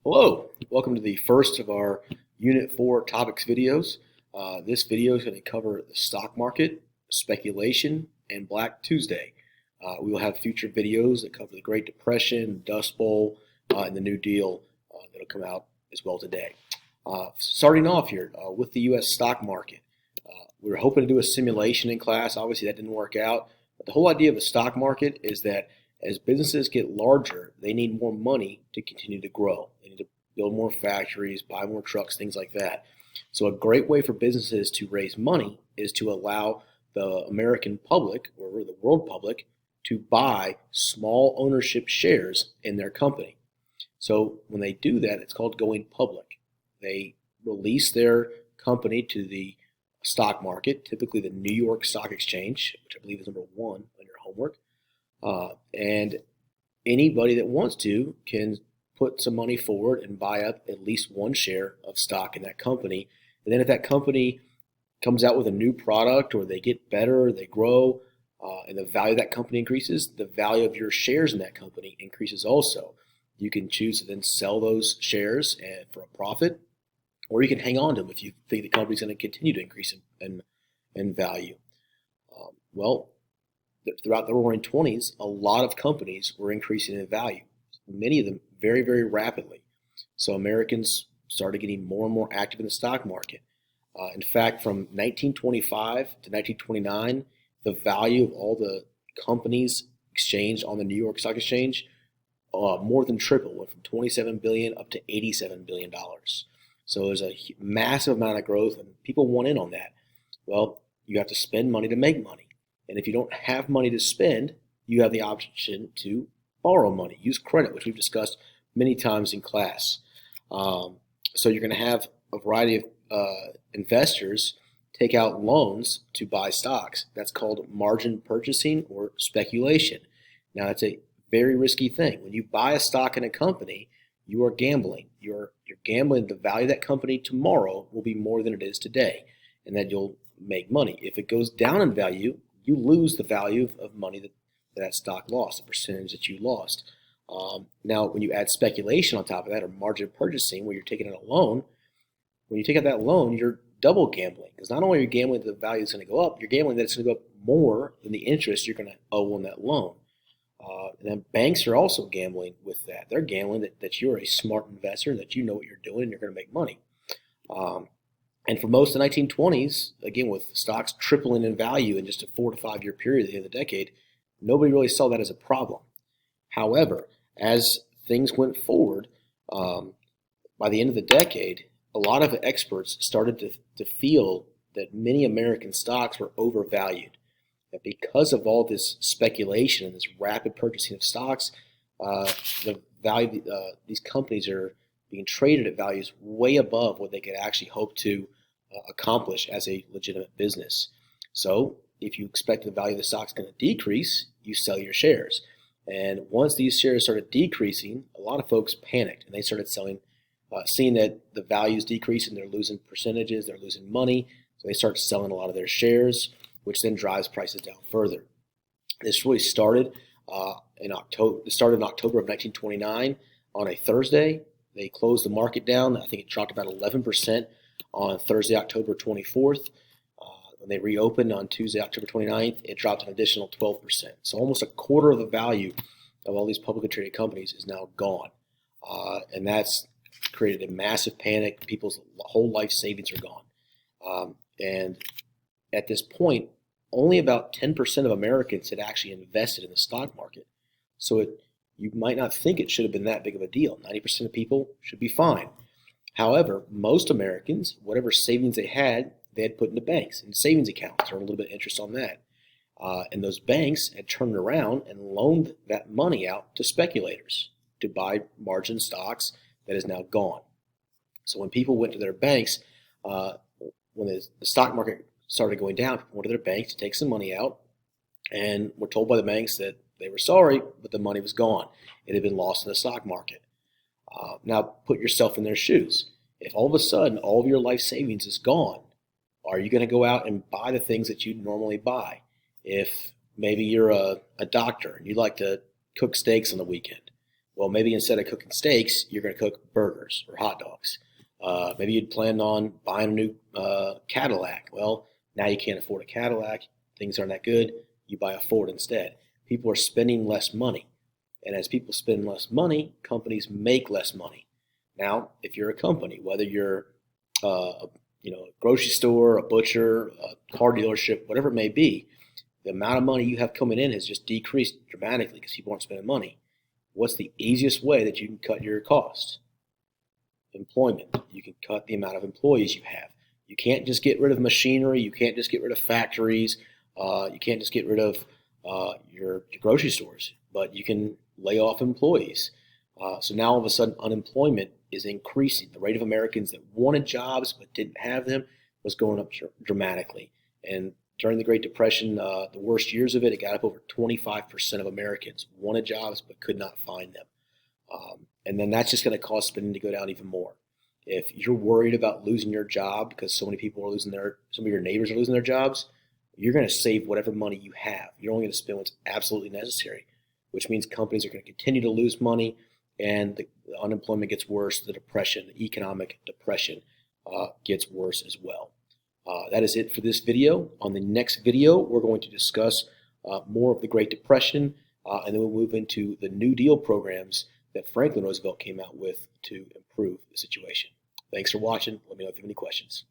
Hello, welcome to the first of our Unit 4 topics videos. This video is going to cover the stock market, speculation, and Black Tuesday. We will have future videos that cover the Great Depression, Dust Bowl, and the New Deal that'll come out as well today. Starting off here with the U.S. stock market. We were hoping to do a simulation in class. Obviously, that didn't work out. But the whole idea of the stock market is that as businesses get larger, they need more money to continue to grow. They need to build more factories, buy more trucks, things like that. So a great way for businesses to raise money is to allow the American public or the world public to buy small ownership shares in their company. So when they do that, it's called going public. They release their company to the stock market, typically the New York Stock Exchange, which I believe is number one on your homework. And anybody that wants to can put some money forward and buy up at least one share of stock in that company. And then if that company comes out with a new product or they get better, they grow, and the value of that company increases, the value of your shares in that company increases also. You can choose to then sell those shares for a profit, or you can hang on to them if you think the company's going to continue to increase in value. Well, throughout the roaring 20s, a lot of companies were increasing in value, many of them very, very rapidly. So Americans started getting more and more active in the stock market. In fact, from 1925 to 1929, the value of all the companies exchanged on the New York Stock Exchange more than tripled, went from $27 billion up to $87 billion. So there's a massive amount of growth, and people want in on that. Well, you have to spend money to make money. And if you don't have money to spend, you have the option to borrow money, use credit, which we've discussed many times in class. So you're going to have a variety of investors take out loans to buy stocks. That's called margin purchasing or speculation. Now, it's a very risky thing. When you buy a stock in a company, you are gambling. You're gambling the value of that company tomorrow will be more than it is today, and that you'll make money. If it goes down in value, you lose the value of money that stock lost, the percentage that you lost. Now, when you add speculation on top of that, or margin purchasing, where you're taking out a loan, when you take out that loan, you're double gambling. Because not only are you gambling that the value is going to go up, you're gambling that it's going to go up more than the interest you're going to owe on that loan. And then banks are also gambling with that. They're gambling that you're a smart investor, that you know what you're doing, and you're going to make money. And for most of the 1920s, again, with stocks tripling in value in just a 4 to 5 year period at the end of the decade, nobody really saw that as a problem. However, as things went forward, by the end of the decade, a lot of experts started to feel that many American stocks were overvalued. That because of all this speculation and this rapid purchasing of stocks, the value these companies are being traded at values way above what they could actually hope to accomplish as a legitimate business. So if you expect the value of the stock is going to decrease, you sell your shares. And once these shares started decreasing, a lot of folks panicked and they started selling, seeing that the value is decreasing, they're losing percentages, they're losing money. So they start selling a lot of their shares, which then drives prices down further. This really started in October. It started in October of 1929 on a Thursday. They closed the market down. I think it dropped about 11% on Thursday, October 24th. When they reopened on Tuesday, October 29th, it dropped an additional 12%. So almost a quarter of the value of all these publicly traded companies is now gone. And that's created a massive panic. People's whole life savings are gone. And at this point, only about 10% of Americans had actually invested in the stock market. So you might not think it should have been that big of a deal. 90% of people should be fine. However, most Americans, whatever savings they had put into banks and savings accounts, earned a little bit of interest on that. And those banks had turned around and loaned that money out to speculators to buy margin stocks that is now gone. So when people went to their banks, when the stock market started going down, people went to their banks to take some money out and were told by the banks that they were sorry, but the money was gone. It had been lost in the stock market. Now put yourself in their shoes. If all of a sudden all of your life savings is gone, are you going to go out and buy the things that you normally buy? If maybe you're a doctor and you like to cook steaks on the weekend, Well, maybe instead of cooking steaks, you're going to cook burgers or hot dogs. Maybe you'd planned on buying a new Cadillac. Well, now you can't afford a Cadillac. Things aren't that good. You buy a Ford instead. People are spending less money. And as people spend less money, companies make less money. Now, if you're a company, whether you're a grocery store, a butcher, a car dealership, whatever it may be, the amount of money you have coming in has just decreased dramatically because people aren't spending money. What's the easiest way that you can cut your costs? Employment. You can cut the amount of employees you have. You can't just get rid of machinery. You can't just get rid of factories. You can't just get rid of your grocery stores, but you can lay off employees. So now all of a sudden unemployment is increasing. The rate of Americans that wanted jobs but didn't have them was going up dramatically. And during the Great Depression, the worst years of it, it got up over 25% of Americans wanted jobs but could not find them. And then that's just going to cause spending to go down even more. If you're worried about losing your job because so many people are losing some of your neighbors are losing their jobs, you're going to save whatever money you have. You're only going to spend what's absolutely necessary, which means companies are going to continue to lose money, and the unemployment gets worse. The economic depression gets worse as well. That is it for this video. On the next video, we're going to discuss more of the Great Depression, and then we'll move into the New Deal programs that Franklin Roosevelt came out with to improve the situation. Thanks for watching. Let me know if you have any questions.